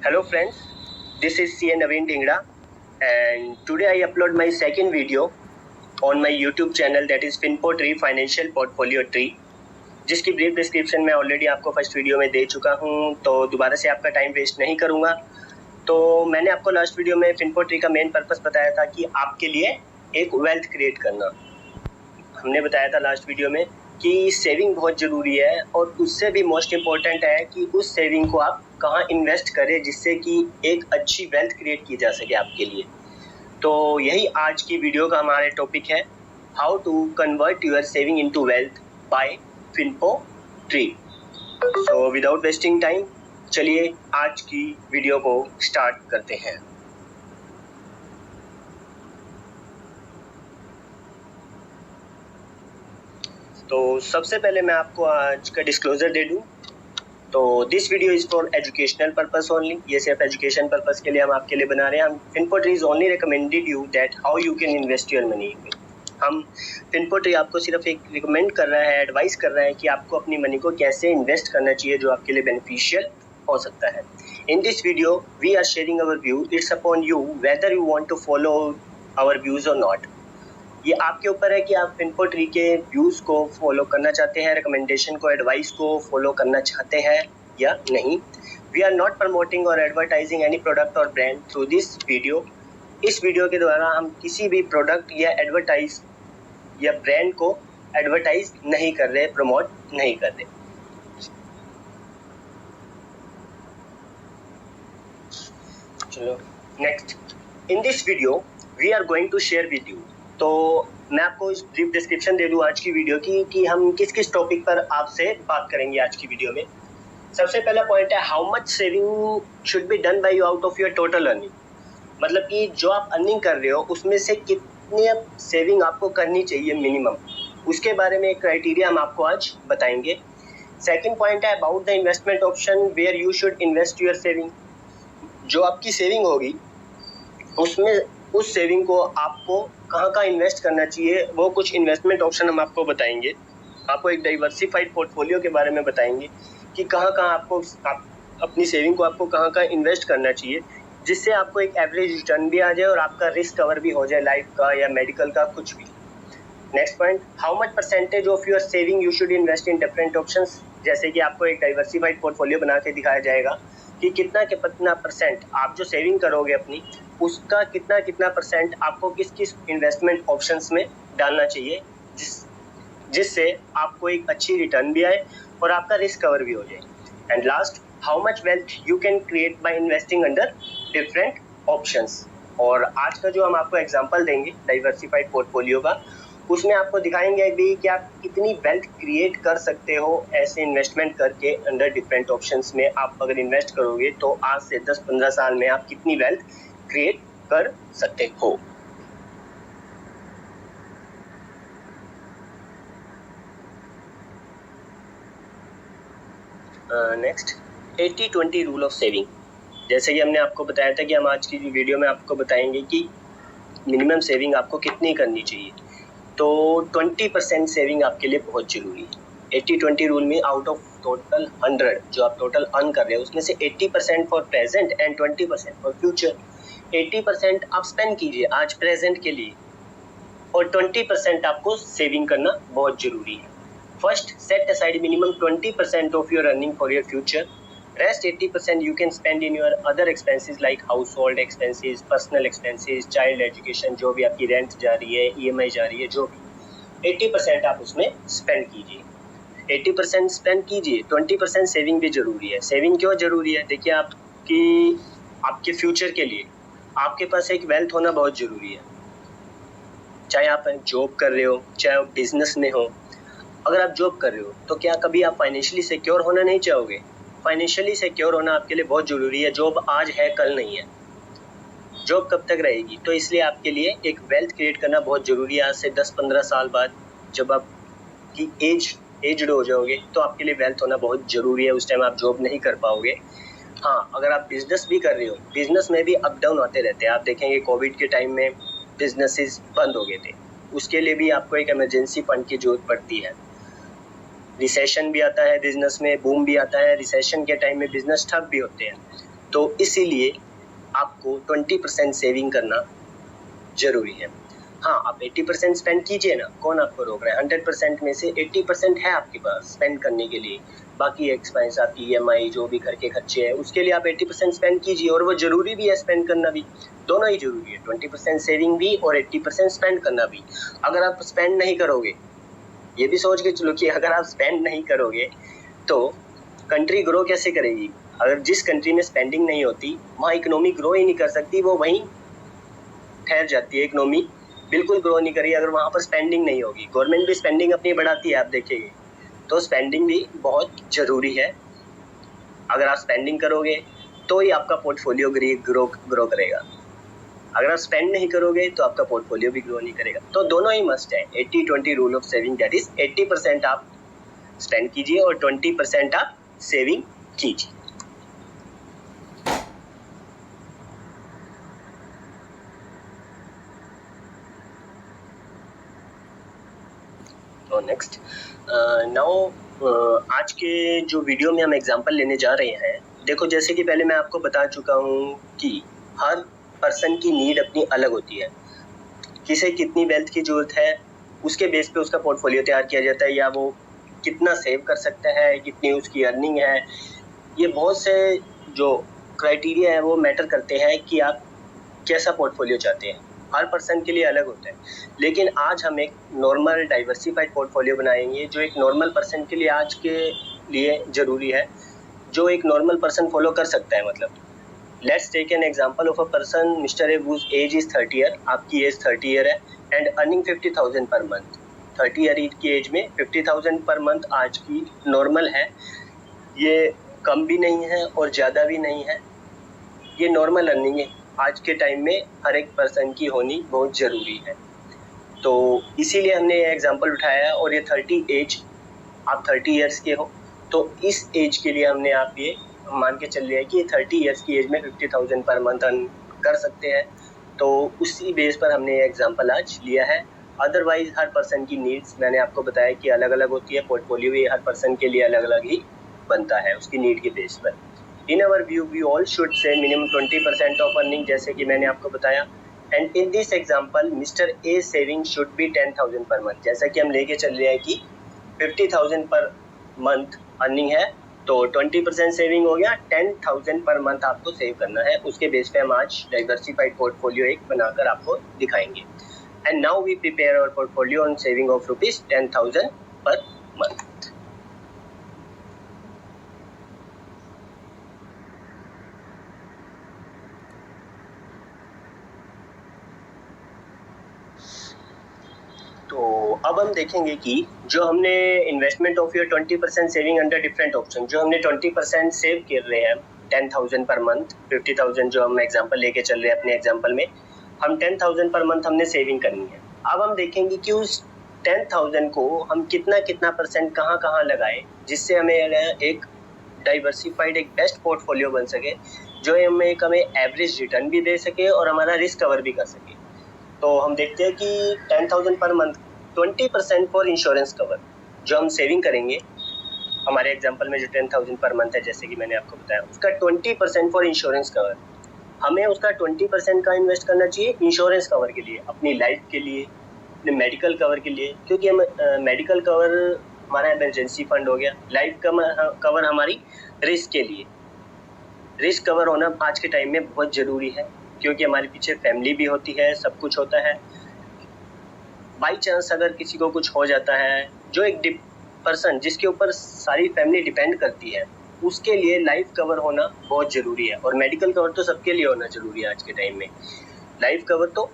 Hello friends, this is CA Naveen Dhingra and today I upload my second video on my YouTube channel that is Finpo Tree Financial Portfolio Tree, जिसकी brief description मैं already आपको first video में दे चुका हूं, तो दोबारा से आपका टाइम वेस्ट नहीं करूंगा। तो मैंने आपको लास्ट वीडियो में फिनपो ट्री का मेन पर्पस बताया था कि आपके लिए एक वेल्थ क्रिएट करना। हमने बताया था लास्ट वीडियो में कि सेविंग बहुत ज़रूरी है और उससे भी मोस्ट इम्पोर्टेंट है कि उस सेविंग को आप कहाँ इन्वेस्ट करें जिससे कि एक अच्छी वेल्थ क्रिएट की जा सके आपके लिए। तो यही आज की वीडियो का हमारा टॉपिक है, how to convert your saving into wealth by Finpotree. So without wasting time चलिए आज की वीडियो को स्टार्ट करते हैं। तो सबसे पहले मैं आपको आज का डिस्क्लोजर दे दूं। तो this video is for educational purpose only, ये सिर्फ एजुकेशन पर्पस के लिए हम आपके लिए बना रहे हैं। हम Finpotree is only recommended you that how you can invest your money. हम फिनपो ट्री आपको सिर्फ एक रिकमेंड कर रहा है, एडवाइस कर रहा है कि आपको अपनी मनी को कैसे इन्वेस्ट करना चाहिए जो आपके लिए बेनिफिशियल हो सकता है। In this video we are sharing our view, it's upon you whether you want to follow our views और नॉट। ये आपके ऊपर है कि आप फिनपो ट्री के व्यूज़ को फॉलो करना चाहते हैं, रिकमेंडेशन को, एडवाइस को फॉलो करना चाहते हैं या नहीं। वी आर नॉट प्रमोटिंग और एडवर्टाइजिंग एनी प्रोडक्ट और ब्रांड थ्रू दिस वीडियो। इस वीडियो के द्वारा हम किसी भी प्रोडक्ट या एडवर्टाइज या ब्रांड को एडवर्टाइज नहीं कर रहे, प्रमोट नहीं कर रहे। चलो next, in this video we are going to share with you. तो मैं आपको इस ब्रीफ डिस्क्रिप्शन दे दूं आज की वीडियो की कि हम किस किस टॉपिक पर आपसे बात करेंगे आज की वीडियो में। सबसे पहला पॉइंट है, how much saving should be done by you out of your total earning. मतलब कि जो आप अर्निंग कर रहे हो उसमें से कितनी सेविंग आपको करनी चाहिए मिनिमम, उसके बारे में एक क्राइटेरिया हम आपको आज बताएंगे। सेकेंड पॉइंट है, about the investment option where you should invest your saving. जो आपकी सेविंग होगी उसमें उस सेविंग को आपको कहाँ कहाँ इन्वेस्ट करना चाहिए, वो कुछ इन्वेस्टमेंट ऑप्शन हम आपको बताएंगे। आपको एक डाइवर्सिफाइड पोर्टफोलियो के बारे में बताएंगे कि कहाँ कहाँ आपको अपनी सेविंग को आपको कहाँ कहाँ इन्वेस्ट करना चाहिए जिससे आपको एक एवरेज रिटर्न भी आ जाए और आपका रिस्क कवर भी हो जाए, लाइफ का या मेडिकल का, कुछ भी। Next point, how much percentage of your saving you should invest in different options. जैसे कि आपको एक डाइवर्सिफाइड पोर्टफोलियो बना के दिखाया जाएगा कि कितना परसेंट आप जो सेविंग करोगे अपनी, उसका कितना परसेंट आपको किस किस इन्वेस्टमेंट ऑप्शंस में डालना चाहिए जिससे आपको एक अच्छी रिटर्न भी आए और आपका रिस्क कवर भी हो जाए। And last, how much wealth you can create by investing under different options. और आज का जो हम आपको एग्जांपल देंगे डाइवर्सिफाइड पोर्टफोलियो का, उसमें आपको दिखाएंगे भी कि आप कितनी वेल्थ क्रिएट कर सकते हो ऐसे इन्वेस्टमेंट करके अंडर डिफरेंट ऑप्शंस में। आप अगर इन्वेस्ट करोगे तो आज से 10-15 साल में आप कितनी वेल्थ क्रिएट कर सकते हो। Next, 80-20 rule of saving. जैसे कि हमने आपको बताया था कि हम आज की वीडियो में आपको बताएंगे कि मिनिमम सेविंग आपको कितनी करनी चाहिए। तो 20% सेविंग आपके लिए बहुत ज़रूरी है। 80-20 रूल में आउट ऑफ टोटल 100 जो आप टोटल अर्न कर रहे हो उसमें से 80% for present and 20% for future. 80% आप स्पेंड कीजिए आज प्रेजेंट के लिए और 20% आपको सेविंग करना बहुत ज़रूरी है। First, set aside minimum 20% of your earning for your future. Rest 80% you can spend in your other expenses like household expenses, personal expenses, child education, जो भी आपकी रेंट जा रही है, EMI जा रही है, जो भी 80% आप उसमें स्पेंड कीजिए। 80% स्पेंड कीजिए, 20% सेविंग भी जरूरी है। सेविंग क्यों जरूरी है? देखिए, आपके फ्यूचर के लिए आपके पास एक वेल्थ होना बहुत जरूरी है। चाहे आप जॉब कर रहे हो, चाहे आप बिजनेस में हो। अगर आप जॉब कर रहे हो तो क्या कभी आप फाइनेंशियली सिक्योर होना नहीं चाहोगे? फाइनेंशियली सिक्योर होना आपके लिए बहुत ज़रूरी है। जॉब आज है, कल नहीं है। जॉब कब तक रहेगी? तो इसलिए आपके लिए एक वेल्थ क्रिएट करना बहुत ज़रूरी है। आज से 10-15 साल बाद जब आप की एज्ड हो जाओगे तो आपके लिए वेल्थ होना बहुत ज़रूरी है। उस टाइम आप जॉब नहीं कर पाओगे। हाँ, अगर आप बिजनेस भी कर रहे हो, बिजनेस में भी अप डाउन होते रहते हैं। आप देखेंगे कोविड के टाइम में बिजनेसेस बंद हो गए थे, उसके लिए भी आपको एक इमरजेंसी फंड की जरूरत पड़ती है। रिसेशन भी आता है बिजनेस में, बूम भी आता है। रिसेशन के टाइम में बिजनेस ठप भी होते हैं। तो इसीलिए आपको 20% सेविंग करना जरूरी है। हाँ, आप 80% स्पेंड कीजिए ना, कौन आपको रोक रहा है। 100% में से 80% है आपके पास स्पेंड करने के लिए, बाकी एक्सपेंस आपकी EMI जो भी घर के खर्चे हैं उसके लिए आप 80% स्पेंड कीजिए, और वो जरूरी भी है स्पेंड करना भी, दोनों ही जरूरी है, 20% सेविंग भी और 80% स्पेंड करना भी। अगर आप स्पेंड नहीं करोगे, ये भी सोच के चलो कि अगर आप स्पेंड नहीं करोगे तो कंट्री ग्रो कैसे करेगी। अगर जिस कंट्री में स्पेंडिंग नहीं होती वहाँ इकोनॉमी ग्रो ही नहीं कर सकती, वो वहीं ठहर जाती है। इकोनॉमी बिल्कुल ग्रो नहीं करेगी अगर वहाँ पर स्पेंडिंग नहीं होगी। गवर्नमेंट भी स्पेंडिंग अपनी बढ़ाती है, आप देखेंगे, तो स्पेंडिंग भी बहुत जरूरी है। अगर आप स्पेंडिंग करोगे तो ही आपका पोर्टफोलियो ग्रो करेगा। अगर आप स्पेंड नहीं करोगे तो आपका पोर्टफोलियो भी ग्रो नहीं करेगा। तो दोनों ही मस्ट है। 80-20 rule of saving, that is 80% आप स्पेंड कीजिए और 20% आप सेविंग कीजिए। तो नेक्स्ट नाउ आज के जो वीडियो में हम एग्जांपल लेने जा रहे हैं, देखो जैसे कि पहले मैं आपको बता चुका हूँ कि हर पर्सन की नीड अपनी अलग होती है। किसे कितनी वेल्थ की जरूरत है उसके बेस पे उसका पोर्टफोलियो तैयार किया जाता है, या वो कितना सेव कर सकता है, कितनी उसकी अर्निंग है। ये बहुत से जो क्राइटेरिया है वो मैटर करते हैं कि आप कैसा पोर्टफोलियो चाहते हैं। हर पर्सन के लिए अलग होता है, लेकिन आज हम एक नॉर्मल डाइवर्सिफाइड पोर्टफोलियो बनाएंगे जो एक नॉर्मल पर्सन के लिए आज के लिए जरूरी है, जो एक नॉर्मल पर्सन फॉलो कर सकता है। मतलब let's take an example of a person, mister A whose age is 30 year, आपकी एज 30 ईयर है and earning 50,000 per month. 30 year की एज में 50,000 पर मंथ आज की नॉर्मल है। ये कम भी नहीं है और ज़्यादा भी नहीं है, ये नॉर्मल अर्निंग है आज के टाइम में हर एक पर्सन की होनी बहुत ज़रूरी है। तो इसीलिए हमने ये एग्जांपल उठाया है। और ये 30 एज, आप 30 ईयर्स के हो तो इस एज के लिए हमने आप ये मान के चल लिया है कि 30 ईयर्स की एज में 50,000 पर मंथ अर्न कर सकते हैं। तो उसी बेस पर हमने ये एग्जांपल आज लिया है। अदरवाइज हर पर्सन की नीड्स मैंने आपको बताया कि अलग अलग होती है, पोर्टफोलियो भी हर पर्सन के लिए अलग अलग ही बनता है उसकी नीड के बेस पर। In our view we all should say minimum 20% of earning, जैसे कि मैंने आपको बताया। And in this example mister A saving should be 10,000 per month, जैसा कि हम लेके चल रहे हैं कि 50,000 पर मंथ अर्निंग है तो 20% सेविंग हो गया, 10,000 पर मंथ आपको सेव करना है। उसके बेस पे हम आज डाइवर्सिफाइड पोर्टफोलियो एक बनाकर आपको दिखाएंगे। And now we prepare our portfolio on saving of ₹10,000 per month. तो अब हम देखेंगे कि जो हमने investment of your 20% saving under different option, जो हमने 20% सेव कर रहे हैं 10,000 पर मंथ, 50,000 जो हम एग्जांपल लेके चल रहे हैं अपने एग्जांपल में, हम 10,000 पर मंथ हमने सेविंग करनी है। अब हम देखेंगे कि उस 10,000 को हम कितना कितना परसेंट कहाँ कहाँ लगाए जिससे हमें एक डाइवर्सिफाइड एक बेस्ट पोर्टफोलियो बन सके, जो हमें एवरेज रिटर्न भी दे सके और हमारा रिस्क कवर भी कर सके। तो हम देखते हैं कि 10,000 per month 20% for insurance cover, जो हम सेविंग करेंगे हमारे एग्जांपल में जो 10,000 पर मंथ है जैसे कि मैंने आपको बताया, उसका 20% फॉर इंश्योरेंस कवर, हमें उसका 20% का इन्वेस्ट करना चाहिए इंश्योरेंस कवर के लिए, अपनी लाइफ के लिए, अपने मेडिकल कवर के लिए। क्योंकि हम मेडिकल कवर हमारा इमरजेंसी फंड हो गया, लाइफ कवर हमारी रिस्क के लिए। रिस्क कवर होना आज के टाइम में बहुत ज़रूरी है क्योंकि हमारे पीछे फैमिली भी होती है, सब कुछ होता है। बाई चांस अगर किसी को कुछ हो जाता है, जो एक पर्सन जिसके ऊपर सारी फैमिली डिपेंड करती है, उसके लिए लाइफ कवर होना बहुत ज़रूरी है। और मेडिकल कवर तो सबके लिए होना ज़रूरी है आज के टाइम में। लाइफ कवर तो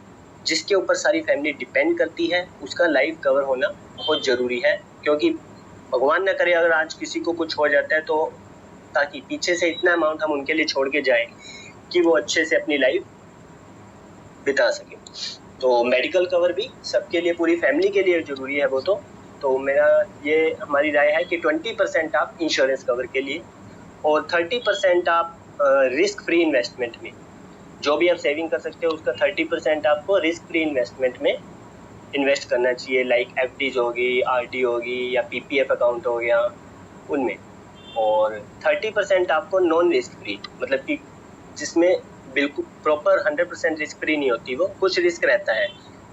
जिसके ऊपर सारी फैमिली डिपेंड करती है उसका लाइफ कवर होना बहुत ज़रूरी है, क्योंकि भगवान न करे अगर आज किसी को कुछ हो जाता है तो ताकि पीछे से इतना अमाउंट हम उनके लिए छोड़ के जाएं कि वो अच्छे से अपनी लाइफ बिता सके। तो मेडिकल कवर भी सबके लिए, पूरी फैमिली के लिए ज़रूरी है वो तो मेरा ये हमारी राय है कि 20% आप इंश्योरेंस कवर के लिए और 30% आप रिस्क फ्री इन्वेस्टमेंट में, जो भी आप सेविंग कर सकते हो उसका 30% आपको रिस्क फ्री इन्वेस्टमेंट में इन्वेस्ट करना चाहिए। लाइक FDs होगी, RD होगी या PPF अकाउंट हो गया उनमें। और 30% आपको नॉन रिस्क फ्री, मतलब कि जिसमें बिल्कुल प्रॉपर 100% रिस्क फ्री नहीं होती, वो कुछ रिस्क रहता है,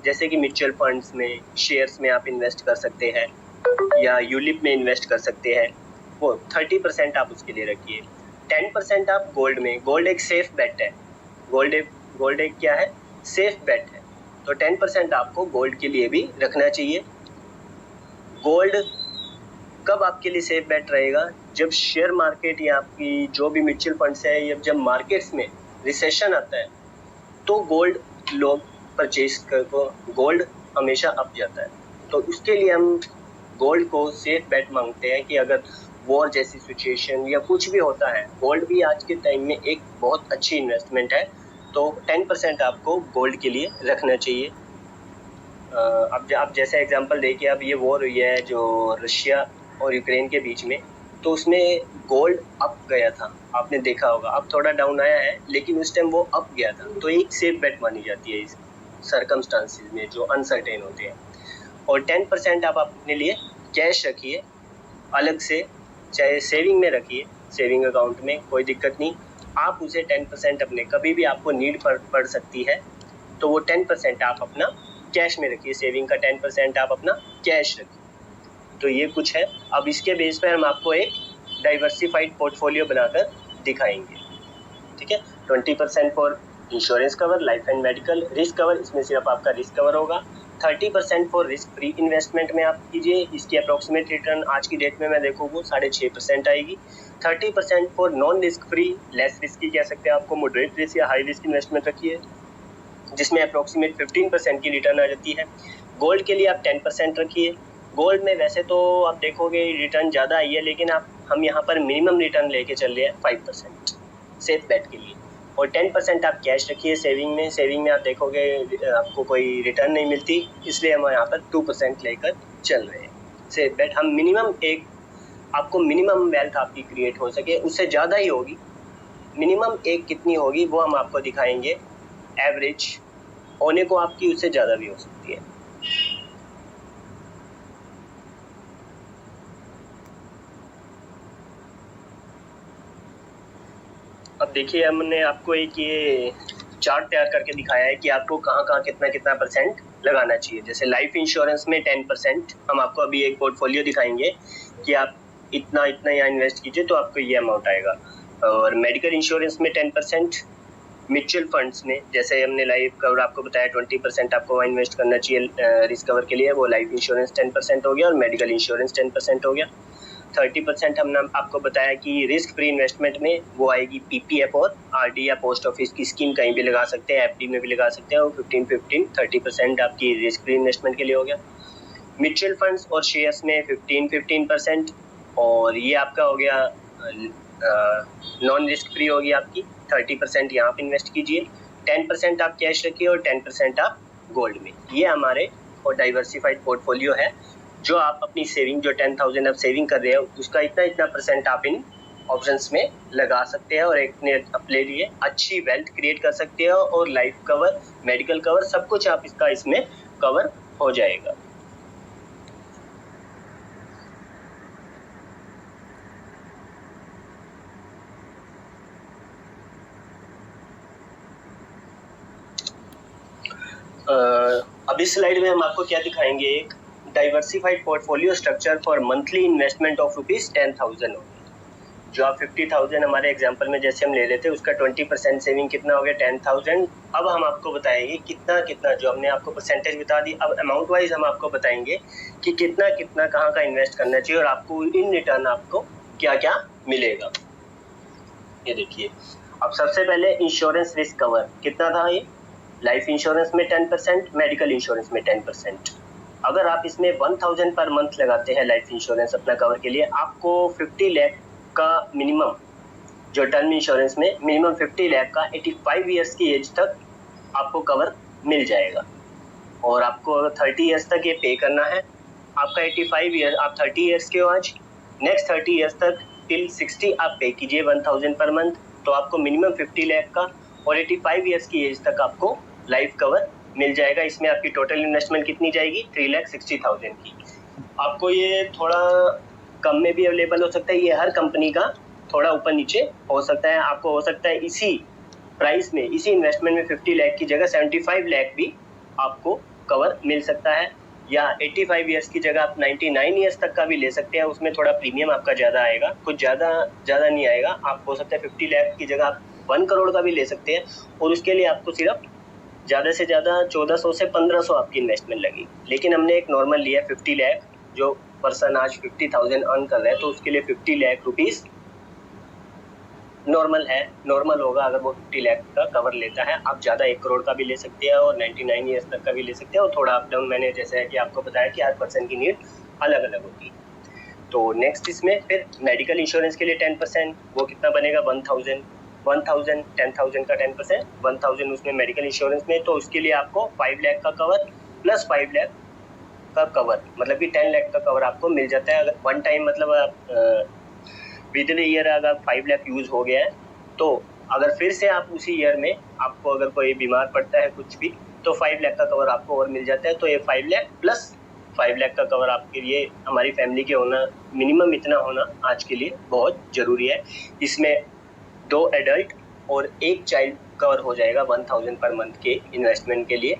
जैसे कि म्यूचुअल फंड्स में, शेयर्स में आप इन्वेस्ट कर सकते हैं या यूलिप में इन्वेस्ट कर सकते हैं, वो 30% आप उसके लिए रखिए। 10% आप गोल्ड में, गोल्ड एक सेफ बेट है, गोल्ड एक क्या है, सेफ बेट है, तो 10% आपको गोल्ड के लिए भी रखना चाहिए। गोल्ड कब आपके लिए सेफ बेट रहेगा, जब शेयर मार्केट या आपकी जो भी म्यूचुअल फंड्स है, या जब मार्केट्स में रिसेशन आता है तो गोल्ड लोग परचेज कर, गोल्ड हमेशा अप जाता है, तो उसके लिए हम गोल्ड को सेफ बेट मांगते हैं कि अगर वॉर जैसी सिचुएशन या कुछ भी होता है, गोल्ड भी आज के टाइम में एक बहुत अच्छी इन्वेस्टमेंट है, तो 10% आपको गोल्ड के लिए रखना चाहिए। अब जैसे एग्जांपल देखिए, अब ये वॉर हुई है जो रशिया और यूक्रेन के बीच में, तो उसमें गोल्ड अप गया था, आपने देखा होगा, अब थोड़ा डाउन आया है, लेकिन उस टाइम वो अप गया था, तो एक सेफ बेट मानी जाती है इस सर्कमस्टांसिस में जो अनसर्टेन होते हैं। और 10% आप अपने लिए कैश रखिए अलग से, चाहे सेविंग में रखिए, सेविंग अकाउंट में कोई दिक्कत नहीं, आप उसे 10% अपने कभी भी आपको नीड पड़ सकती है, तो वो 10% आप अपना कैश में रखिए, सेविंग का 10% आप अपना कैश रखिए। तो ये कुछ है। अब इसके बेस पर हम आपको एक डाइवर्सिफाइड पोर्टफोलियो बनाकर दिखाएंगे, ठीक है। 20% for insurance cover, life and medical, risk cover, इसमें सिर्फ आपका रिस्क कवर होगा। 30% फॉर रिस्क फ्री इन्वेस्टमेंट में आप कीजिए, इसकी अप्रोक्सीमेट रिटर्न आज की डेट में मैं देखूँ वो 6.5% आएगी। 30% for non risk free, less risky कह सकते हैं आपको, मॉडरेट रिस्क या हाई रिस्क इन्वेस्टमेंट रखिए, जिसमें अप्रोक्सीमेट 15% की रिटर्न आ जाती है। गोल्ड के लिए आप 10% रखिए। गोल्ड में वैसे तो आप देखोगे रिटर्न ज़्यादा आई है, लेकिन हम यहाँ पर मिनिमम रिटर्न लेके चल रहे हैं 5% सेफ बेट के लिए। और 10% आप कैश रखिए सेविंग में, सेविंग में आप देखोगे आपको कोई रिटर्न नहीं मिलती, इसलिए हम यहाँ पर 2% लेकर चल रहे हैं सेफ बेट। हम मिनिमम आपको मिनिमम वेल्थ आपकी क्रिएट हो सके, उससे ज़्यादा ही होगी, मिनिमम कितनी होगी वो हम आपको दिखाएंगे। एवरेज होने को आपकी उससे ज़्यादा भी हो सकती है। अब देखिए, हमने आपको एक ये चार्ट तैयार करके दिखाया है कि आपको कहाँ कहाँ कितना कितना परसेंट लगाना चाहिए। जैसे लाइफ इंश्योरेंस में 10%, हम आपको अभी एक पोर्टफोलियो दिखाएंगे कि आप इतना इतना यहाँ इन्वेस्ट कीजिए तो आपको ये अमाउंट आएगा। और मेडिकल इंश्योरेंस में 10%, म्यूचुअल फंड्स में जैसे हमने लाइफ कवर आपको बताया 20% आपको वहाँ इन्वेस्ट करना चाहिए रिस्क कवर के लिए, वो लाइफ इंश्योरेंस 10% हो गया और मेडिकल इंश्योरेंस 10% हो गया। 30% हमने आपको बताया कि रिस्क फ्री इन्वेस्टमेंट में वो आएगी पीपीएफ और आरडी या पोस्ट ऑफिस की स्कीम, कहीं भी लगा सकते हैं, एफडी में भी लगा सकते हैं, और 30% आपकी रिस्क फ्री इन्वेस्टमेंट के लिए हो गया। म्यूचुअल फंड्स और शेयर्स में 15% और ये आपका हो गया नॉन रिस्क फ्री होगी आपकी, 30% यहाँ पे इन्वेस्ट कीजिए, 10% आप कैश रखिए और 10% आप गोल्ड में। ये हमारे और डाइवर्सिफाइड पोर्टफोलियो है, जो आप अपनी सेविंग जो 10,000 आप सेविंग कर रहे हो उसका इतना परसेंट आप इन ऑप्शंस में लगा सकते हैं और अपने लिए अच्छी वेल्थ क्रिएट कर सकते हो, और लाइफ कवर, मेडिकल कवर, सब कुछ आप इसमें कवर हो जाएगा। अब इस स्लाइड में हम आपको क्या दिखाएंगे, एक diversified portfolio structure for monthly investment of ₹10,000 होगी। जो आप 50,000 हमारे एग्जांपल में जैसे हम ले लेते हैं उसका 20% सेविंग कितना हो गया 10,000। अब हम आपको बताएंगे कितना कितना, जो हमने आपको परसेंटेज बता दी, अब अमाउंट वाइज हम आपको बताएंगे कि कितना कितना कहाँ का इन्वेस्ट करना चाहिए और आपको इन रिटर्न आपको क्या क्या मिलेगा। ये देखिए, अब सबसे पहले इंश्योरेंस रिस्क कवर कितना था, ये लाइफ इंश्योरेंस में 10%, मेडिकल इंश्योरेंस में 10%। अगर आप इसमें 1,000 पर मंथ लगाते हैं लाइफ इंश्योरेंस अपना कवर के लिए, आपको 50 लाख का मिनिमम, जो टर्म इंश्योरेंस में मिनिमम 50 लाख का 85 ईयर्स की एज तक आपको कवर मिल जाएगा। और आपको 30 ईयर्स तक ये पे करना है। आपका 85 ईयर, आप 30 ईयर्स के हो आज, नेक्स्ट 30 ईयर्स तक टिल 60 आप पे कीजिए 1,000 पर मंथ, तो आपको मिनिमम 50 लाख का और 85 ईयर्स की एज तक आपको लाइफ कवर मिल जाएगा। इसमें आपकी टोटल इन्वेस्टमेंट कितनी जाएगी, 3,60,000 की। आपको ये थोड़ा कम में भी अवेलेबल हो सकता है, ये हर कंपनी का थोड़ा ऊपर नीचे हो सकता है। आपको हो सकता है इसी प्राइस में इसी इन्वेस्टमेंट में 50 लाख की जगह 75 लाख भी आपको कवर मिल सकता है, या 85 ईयर्स की जगह आप 99 ईयर्स तक का भी ले सकते हैं। उसमें थोड़ा प्रीमियम आपका ज़्यादा आएगा, कुछ ज़्यादा नहीं आएगा। आप हो सकता है 50 लाख की जगह आप 1 करोड़ का भी ले सकते हैं, और उसके लिए आपको सिर्फ ज़्यादा से ज़्यादा 1400 से 1500 आपकी इन्वेस्टमेंट लगेगी। लेकिन हमने एक नॉर्मल लिया 50 लाख, जो पर्सन आज 50,000 अर्न कर रहा है, तो उसके लिए 50 लाख रुपीज़ नॉर्मल होगा अगर वो 50 लाख का कवर लेता है। आप ज़्यादा 1 करोड़ का भी ले सकते हैं और 99 ईयर्स तक का भी ले सकते हैं, और थोड़ा अप डाउन। मैंने जैसे है कि आपको बताया कि हर पर्सन की नीड अलग अलग होती है। तो नेक्स्ट इसमें फिर मेडिकल इंश्योरेंस के लिए 10%, वो कितना बनेगा 1000, 10,000 का 10%, 1000 उसमें मेडिकल इंश्योरेंस में, तो उसके लिए आपको 5 लाख का कवर प्लस 5 लाख का कवर, मतलब कि 10 लाख का कवर आपको मिल जाता है। अगर वन टाइम मतलब विद इन ईयर अगर 5 लाख यूज हो गया है, तो अगर फिर से आप उसी ईयर में आपको अगर कोई बीमार पड़ता है कुछ भी, तो 5 लाख का कवर आपको और मिल जाता है। तो ये 5 लाख प्लस 5 लाख का कवर आपके लिए, हमारी फैमिली के होना, मिनिमम इतना होना आज के लिए बहुत ज़रूरी है। इसमें 2 एडल्ट और 1 चाइल्ड कवर हो जाएगा। 1000 पर मंथ के इन्वेस्टमेंट के लिए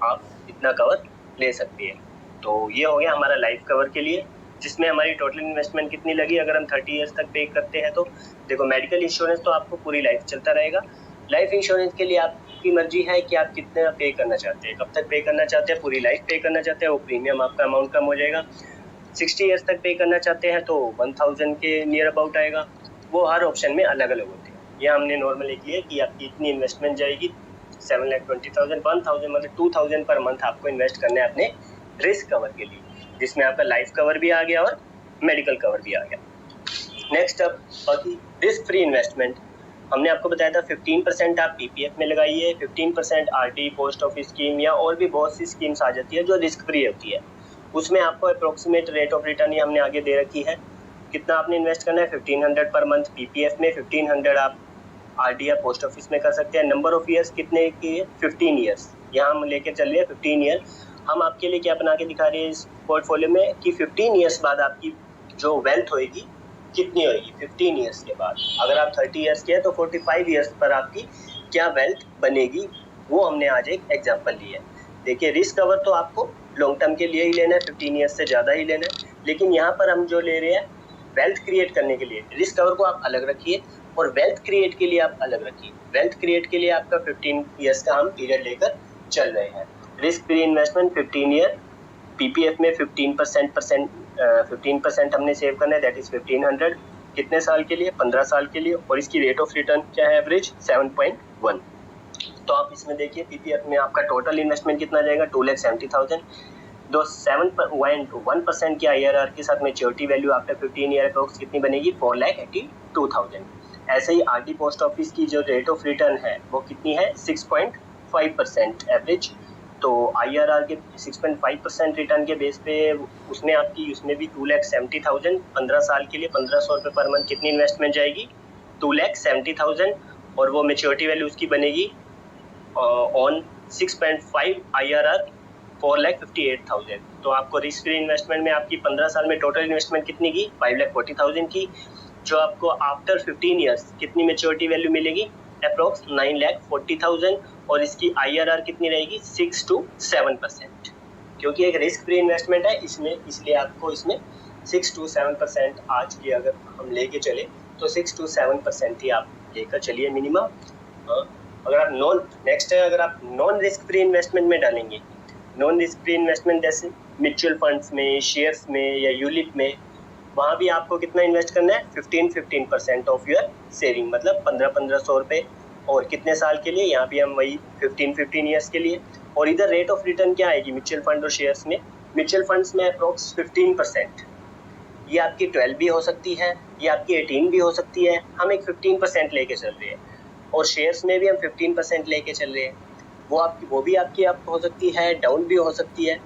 आप इतना कवर ले सकती है। तो ये हो गया हमारा लाइफ कवर के लिए, जिसमें हमारी टोटल इन्वेस्टमेंट कितनी लगी अगर हम 30 ईयर्स तक पे करते हैं। तो देखो, मेडिकल इंश्योरेंस तो आपको पूरी लाइफ चलता रहेगा। लाइफ इंश्योरेंस के लिए आपकी मर्जी है कि आप कितना पे करना चाहते हैं, कब तक पे करना चाहते हैं। पूरी लाइफ पे करना चाहते हैं, वो प्रीमियम आपका अमाउंट कम हो जाएगा। 60 ईयर्स तक पे करना चाहते हैं तो 1000 के नियर अबाउट आएगा। वो हर ऑप्शन में अलग अलग होते हैं। यह हमने नॉर्मल एक लिया कि आपकी इतनी इन्वेस्टमेंट जाएगी 7,20,000, 1000 मतलब 2000 पर मंथ आपको इन्वेस्ट करना है अपने रिस्क कवर के लिए, जिसमें आपका लाइफ कवर भी आ गया और मेडिकल कवर भी आ गया। नेक्स्ट अब बाकी रिस्क फ्री इन्वेस्टमेंट, हमने आपको बताया था 15% आप पीपीएफ में लगाइए, 15% आरडी, पोस्ट ऑफिस स्कीम या और भी बहुत सी स्कीम्स आ जाती है जो रिस्क फ्री होती है। उसमें आपको अप्रोक्सीमेट रेट ऑफ रिटर्न ही हमने आगे दे रखी है। कितना आपने इन्वेस्ट करना है 1500 पर मंथ पीपीएफ में, 1500 आप आरडी या पोस्ट ऑफिस में कर सकते हैं। नंबर ऑफ ईयर्स कितने की है 15 ईयर्स, यहाँ हम लेके चल रहे हैं 15 ईयर। हम आपके लिए क्या बना के दिखा रहे हैं इस पोर्टफोलियो में कि 15 ईयर्स बाद आपकी जो वेल्थ होएगी कितनी होएगी 15 ईयर्स के बाद। अगर आप 30 ईयर्स के हैं तो 45 ईयर्स पर आपकी क्या वेल्थ बनेगी, वो हमने आज एक एग्जांपल लिया है। देखिए, रिस्क कवर तो आपको लॉन्ग टर्म के लिए ही लेना है, 15 ईयर्स से ज़्यादा ही लेना है। लेकिन यहाँ पर हम जो ले रहे हैं वेल्थ क्रिएट करने के लिए, रिस्क कवर को आप अलग रखिए और वेल्थ क्रिएट के लिए आप अलग रखिए। वेल्थ क्रिएट के लिए आपका 15 ईयर्स का हम पीरियड लेकर चल रहे हैं। Risk free investment 15 year, PPF में 15% हमने सेव करना है, दैट इज 1500। कितने साल के लिए 15 साल के लिए, और इसकी रेट ऑफ रिटर्न क्या है एवरेज 7.1। तो आप इसमें देखिए पीपीएफ में आपका टोटल इन्वेस्टमेंट कितना जाएगा 2,70,000। 1% की आईआरआर के साथ maturity value after 15 year approx कितनी बनेगी 4,82,000। ऐसे ही आरडी पोस्ट ऑफिस की जो रेट ऑफ रिटर्न है वो कितनी है 6.5% एवरेज। तो आईआरआर के 6.5% रिटर्न के बेस पे उसमें भी 2,70,000, 15 साल के लिए 1,500 रुपये पर मंथ कितनी इन्वेस्टमेंट जाएगी 2,70,000, और वो मैच्योरिटी वैल्यू उसकी बनेगी ऑन 6.5 आईआरआर 4,58,000। तो आपको रिस्क फ्री इन्वेस्टमेंट में आपकी 15 साल में टोटल इन्वेस्टमेंट कितनी की 5,40,000 की, जो आपको आफ्टर 15 ईयर्स कितनी मैच्योरिटी वैल्यू मिलेगी अप्रोक्स 9,40,000, और इसकी आईआरआर कितनी रहेगी 6 to 7%। क्योंकि एक रिस्क फ्री इन्वेस्टमेंट है इसमें, इसलिए आपको इसमें 6 to 7% आज की अगर हम लेके चले तो 6 to 7% ही आप लेकर चलिए मिनिमम। अगर आप अगर आप नॉन रिस्क फ्री इन्वेस्टमेंट में डालेंगे, नॉन रिस्क फ्री इन्वेस्टमेंट जैसे म्यूचुअल फंड्स में, शेयर्स में या यूलिप में, वहाँ भी आपको कितना इन्वेस्ट करना है 15% ऑफ योर सेविंग, मतलब 1500 रुपये, और कितने साल के लिए, यहाँ भी हम वही 15 ईयर्स के लिए। और इधर रेट ऑफ रिटर्न क्या आएगी म्यूचुअल फंड और शेयर्स में, म्यूचुअल फंड्स में अप्रोक्स 15%, ये आपकी 12 भी हो सकती है, ये आपकी 18 भी हो सकती है, हम एक 15% लेके चल रहे हैं। और शेयर्स में भी हम 15% लेके चल रहे हैं, वो भी आपकी अप हो सकती है, डाउन भी हो सकती है,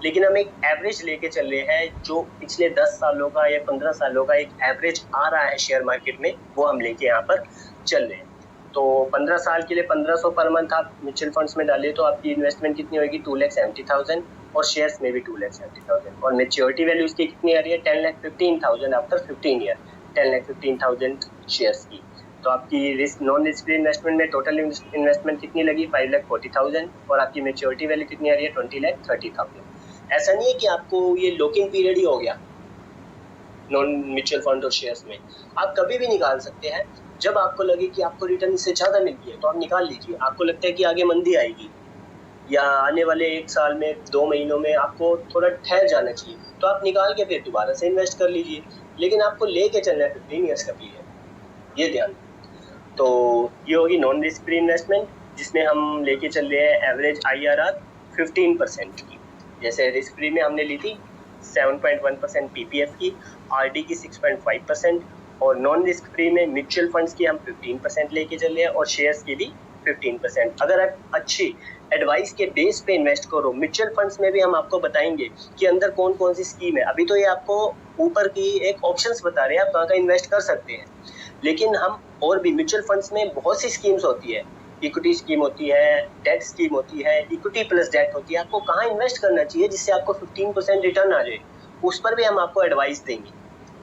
लेकिन हम एक एवरेज लेके चल रहे हैं जो पिछले 10 सालों का या 15 सालों का एक एवरेज आ रहा है शेयर मार्केट में, वो हम लेके यहाँ पर चल रहे हैं। तो 15 साल के लिए 1500 पर मंथ आप म्यूचुअल फंड्स में डालिए तो आपकी इन्वेस्टमेंट कितनी होगी 2,70,000, और शेयर्स में भी 2,70,000, और मैच्योरिटी वैल्यू इसकी कितनी आ रही है 10,15,000 आफ्टर 15 ईयर, 10,15,000 शेयर्स की। तो आपकी risk non risk free investment में टोटल इन्वेस्टमेंट कितनी लगी 5,40,000 और आपकी मेच्योरिटी वैल्यू कितनी आ रही है 20,30,000। ऐसा नहीं है कि आपको ये लॉक इन पीरियड ही हो गया नॉन म्यूचुअल फंड और शेयर्स में, आप कभी भी निकाल सकते हैं। जब आपको लगे कि आपको रिटर्न इससे ज़्यादा मिल गई है तो आप निकाल लीजिए। आपको लगता है कि आगे मंदी आएगी या आने वाले 1 साल में 2 महीनों में आपको थोड़ा ठहर जाना चाहिए तो आप निकाल के फिर दोबारा से इन्वेस्ट कर लीजिए, लेकिन आपको लेके चलना है 15 ईयर्स का पीरियड, ये ध्यान। तो ये होगी नॉन रिस्क फ्री इन्वेस्टमेंट जिसमें हम लेके चल रहे हैं एवरेज IRR 15% की। जैसे रिस्क फ्री में हमने ली थी 7.1% PPF की, RD की 6.5% और नॉन रिस्क फ्री में म्यूचुअल फंड्स की हम 15% लेके चल रहे हैं और शेयर्स की भी 15%। अगर आप अच्छी एडवाइस के बेस पे इन्वेस्ट करो, म्यूचुअल फंड्स में भी हम आपको बताएंगे कि अंदर कौन कौन सी स्कीम है। अभी तो ये आपको ऊपर की एक ऑप्शंस बता रहे हैं आप कहाँ का इन्वेस्ट कर सकते हैं, लेकिन हम और भी म्यूचुअल फंड्स में बहुत सी स्कीम्स होती है, इक्विटी स्कीम होती है, डेट स्कीम होती है, इक्विटी प्लस डेट होती है। आपको कहाँ इन्वेस्ट करना चाहिए जिससे आपको 15% रिटर्न आ जाए, उस पर भी हम आपको एडवाइस देंगे।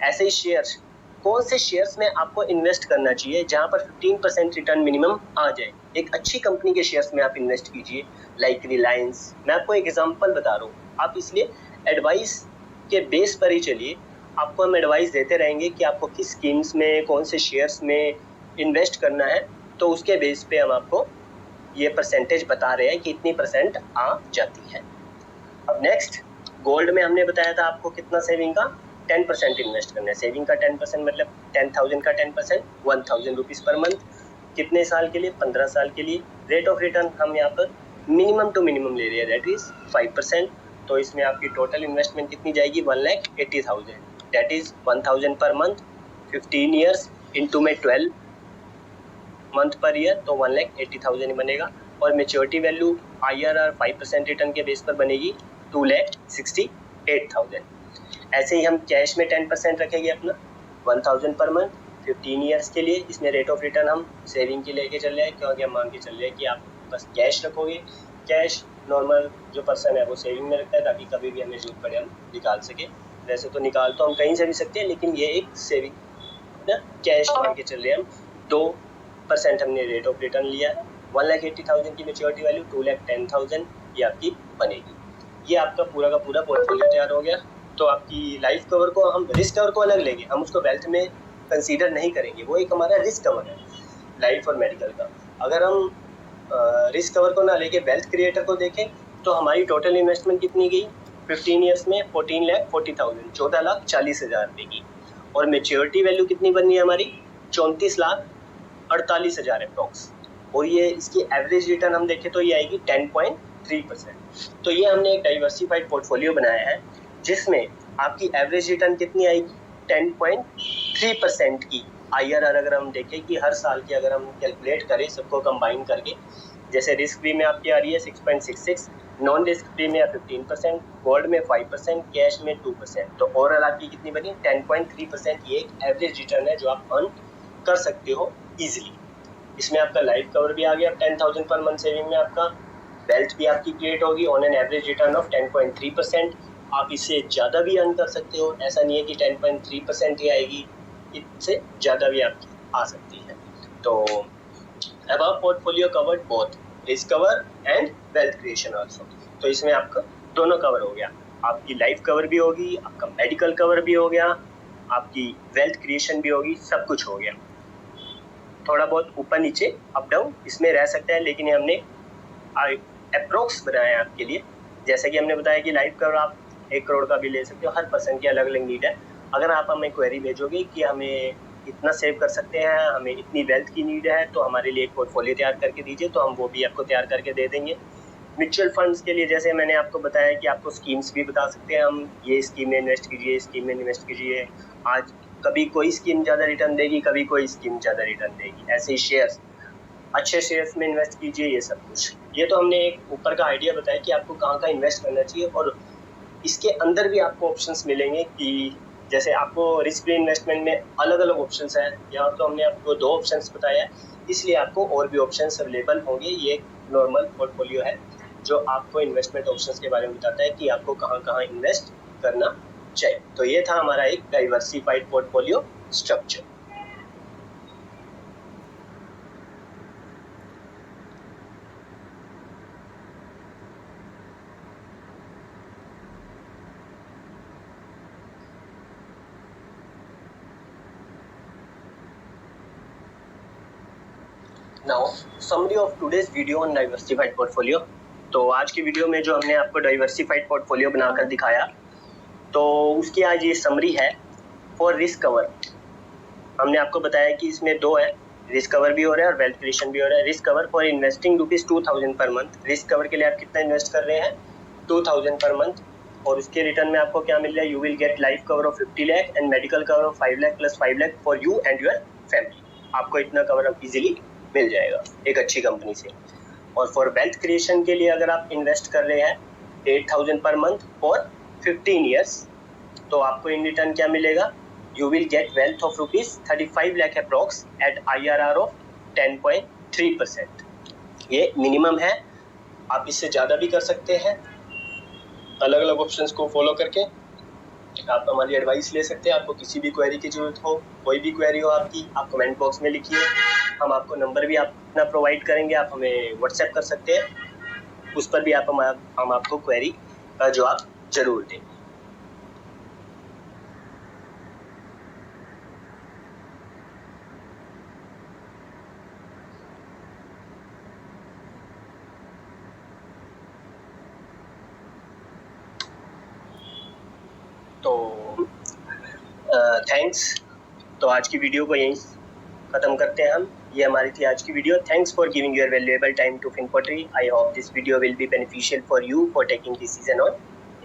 ऐसे ही शेयर्स, कौन से शेयर्स में आपको इन्वेस्ट करना चाहिए जहां पर 15% रिटर्न मिनिमम आ जाए। एक अच्छी कंपनी के शेयर्स में आप इन्वेस्ट कीजिए, लाइक रिलायंस। मैं आपको एक एग्जांपल बता रहा हूँ, आप इसलिए एडवाइस के बेस पर ही चलिए। आपको हम एडवाइस देते रहेंगे कि आपको किस स्कीम्स में कौन से शेयर्स में इन्वेस्ट करना है, तो उसके बेस पे हम आपको ये परसेंटेज बता रहे हैं कि इतनी % आ जाती है। अब नेक्स्ट, गोल्ड में हमने बताया था आपको कितना सेविंग का 10% इन्वेस्ट करना है। सेविंग का 10% मतलब 10,000 का 10% 1,000 रुपीज़ पर मंथ। कितने साल के लिए? 15 साल के लिए। रेट ऑफ रिटर्न हम यहाँ पर मिनिमम टू मिनिमम ले रहे हैं, दैट इज 5%। तो इसमें आपकी टोटल इन्वेस्टमेंट कितनी जाएगी 1,80,000, that is 1,000 per month, 15 years into में 12 मंथ पर ईयर, तो 1,80,000 बनेगा। और मेच्योरिटी वैल्यू IRR 5% रिटर्न के बेस पर बनेगी 2,68,000। ऐसे ही हम कैश में 10% रखेंगे अपना 1,000 पर मंथ 15 ईयर्स के लिए। इसमें रेट ऑफ रिटर्न हम सेविंग की लेके चल रहे हैं, क्योंकि हम मान के चल रहे हैं कि आप बस कैश रखोगे। कैश नॉर्मल जो पर्सन है वो सेविंग में रखता है ताकि कभी भी हमें जरूरत पड़े हम निकाल सके। वैसे तो निकाल तो हम कहीं से भी सकते हैं, लेकिन ये एक सेविंग ना कैश मान के चल रहे हैं हम। 2% हमने रेट ऑफ रिटर्न लिया है। 1,80,000 की मेच्योरिटी वैल्यू 2,10,000 ये आपकी बनेगी। ये आपका पूरा का पूरा पोर्टफोलियो तैयार हो गया। तो आपकी लाइफ कवर को हम रिस्क कवर को अलग लेंगे, हम उसको वेल्थ में कंसीडर नहीं करेंगे, वो एक हमारा रिस्क कवर है लाइफ और मेडिकल का। अगर हम रिस्क कवर को ना लेके वेल्थ क्रिएटर को देखें तो हमारी टोटल इन्वेस्टमेंट कितनी गई 15 ईयर्स में 14,40,000, 14,40,000 रुपये की। और मेच्योरिटी वैल्यू कितनी बननी है हमारी 34,48,000 अप्रॉक्स। और ये इसकी एवरेज रिटर्न हम देखें तो ये आएगी 10.3%। तो ये हमने एक डाइवर्सिफाइड पोर्टफोलियो बनाया है जिसमें आपकी एवरेज रिटर्न कितनी आएगी 10.3% की। IRR अगर हम देखें कि हर साल की अगर हम कैलकुलेट करें सबको कंबाइन करके, जैसे रिस्क फ्री में आपकी आ रही है 6.66, नॉन रिस्क फ्री में 15%, गोल्ड में 5%, कैश में 2%। तो ओवरऑल आपकी कितनी बनी 10.3%। ये एक एवरेज रिटर्न है जो आप अर्न कर सकते हो इजीली। इसमें आपका लाइफ कवर भी आ गया 10,000 पर मंथ सेविंग में, आपका वेल्थ भी आपकी क्रिएट होगी on an average return of 10.3%। आप इससे ज़्यादा भी अर्न कर सकते हो, ऐसा नहीं है कि 10.3% ही आएगी, इससे ज़्यादा भी आपकी आ सकती है। तो above portfolio covered both risk cover and wealth creation also. तो इसमें आपका दोनों कवर हो गया, आपकी लाइफ कवर भी होगी, आपका मेडिकल कवर भी हो गया, आपकी वेल्थ क्रिएशन भी होगी, सब कुछ हो गया। थोड़ा बहुत ऊपर नीचे अप डाउन इसमें रह सकता है, लेकिन हमने अप्रोक्स बनाया है आपके लिए। जैसे कि हमने बताया कि लाइफ कवर आप 1 करोड़ का भी ले सकते हो, हर पर्सन की अलग अलग नीड है। अगर आप हमें क्वेरी भेजोगे कि हमें इतना सेव कर सकते हैं, हमें इतनी वेल्थ की नीड है, तो हमारे लिए एक पोर्टफोलियो तैयार करके दीजिए, तो हम वो भी आपको तैयार करके दे देंगे। म्यूचुअल फंड्स के लिए जैसे मैंने आपको बताया कि आपको स्कीम्स भी बता सकते हैं हम, ये स्कीम में इन्वेस्ट कीजिए, स्कीम में इन्वेस्ट कीजिए। आज कभी कोई स्कीम ज़्यादा रिटर्न देगी, कभी कोई स्कीम ज़्यादा रिटर्न देगी। ऐसे ही शेयर्स, अच्छे शेयर्स में इन्वेस्ट कीजिए, ये सब कुछ। ये तो हमने एक ऊपर का आइडिया बताया कि आपको कहाँ का इन्वेस्ट करना चाहिए, और इसके अंदर भी आपको ऑप्शंस मिलेंगे कि जैसे आपको रिस्क फ्री इन्वेस्टमेंट में अलग अलग ऑप्शंस हैं। यहाँ तो हमने आपको 2 ऑप्शंस बताया है, इसलिए आपको और भी ऑप्शंस अवेलेबल होंगे। ये एक नॉर्मल पोर्टफोलियो है जो आपको इन्वेस्टमेंट ऑप्शंस के बारे में बताता है कि आपको कहाँ कहाँ इन्वेस्ट करना चाहिए। तो ये था हमारा एक diversified portfolio structure. Now summary of today's video on diversified portfolio. तो आज की वीडियो में जो हमने आपको डाइवर्सिफाइड पोर्टफोलियो बनाकर दिखाया, तो उसकी आज ये समरी है फॉर रिस्क कवर। हमने आपको बताया कि इसमें दो है, रिस्क कवर भी हो रहा है और वेल्थ क्रिएशन भी हो रहा है। Risk cover for investing ₹2000 per month. Risk cover के लिए आप कितना इन्वेस्ट कर रहे हैं? 2000 पर मंथ, और उसके रिटर्न में आपको क्या मिल रहा है? You will get life cover of 50 lakh and medical cover of 5 lakh plus 5 lakh for you and your family. आपको इतना कवर अब इजीली मिल जाएगा एक अच्छी कंपनी से। और फॉर वेल्थ क्रिएशन के लिए अगर आप इन्वेस्ट कर रहे हैं 8000 पर मंथ फॉर 15 ईयर्स, तो आपको इन रिटर्न क्या मिलेगा? You will get wealth of ₹35 lakh approx at IRR of 10.3%। ये मिनिमम है, आप इससे ज़्यादा भी कर सकते हैं। अलग अलग ऑप्शंस को फॉलो करके आप हमारी एडवाइस ले सकते हैं। आपको किसी भी क्वेरी की जरूरत हो, कोई भी क्वेरी हो आपकी, आप कमेंट बॉक्स में लिखिए। हम आपको नंबर भी अपना प्रोवाइड करेंगे, आप हमें व्हाट्सएप कर सकते हैं। उस पर भी हम आपको क्वेरी का जवाब जरूर दें। तो थैंक्स। तो आज की वीडियो को यहीं ख़त्म करते हैं हम। ये हमारी थी आज की video. Thanks for giving your valuable time to Finpotree. I hope this video will be beneficial for you for taking decision on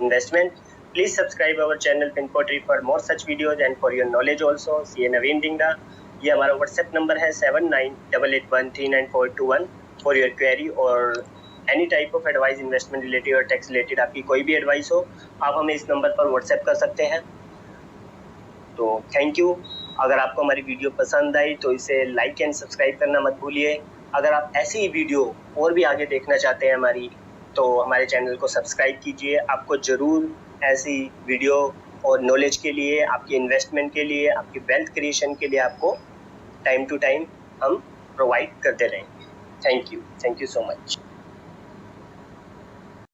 investment. Please subscribe our channel Finpotree for more such videos and for your knowledge also. C A Naveen Dhingra. ये हमारा WhatsApp number है 7988139421 for your query और any type of advice, investment related और tax related आपकी कोई भी advice हो, आप हमें इस नंबर पर व्हाट्सएप कर सकते हैं। तो थैंक यू। अगर आपको हमारी वीडियो पसंद आई तो इसे लाइक एंड सब्सक्राइब करना मत भूलिए। अगर आप ऐसी वीडियो और भी आगे देखना चाहते हैं हमारी, तो हमारे चैनल को सब्सक्राइब कीजिए। आपको ज़रूर ऐसी वीडियो और नॉलेज के लिए, आपके इन्वेस्टमेंट के लिए, आपकी वेल्थ क्रिएशन के लिए आपको टाइम टू टाइम हम प्रोवाइड करते रहेंगे। Thank you so much.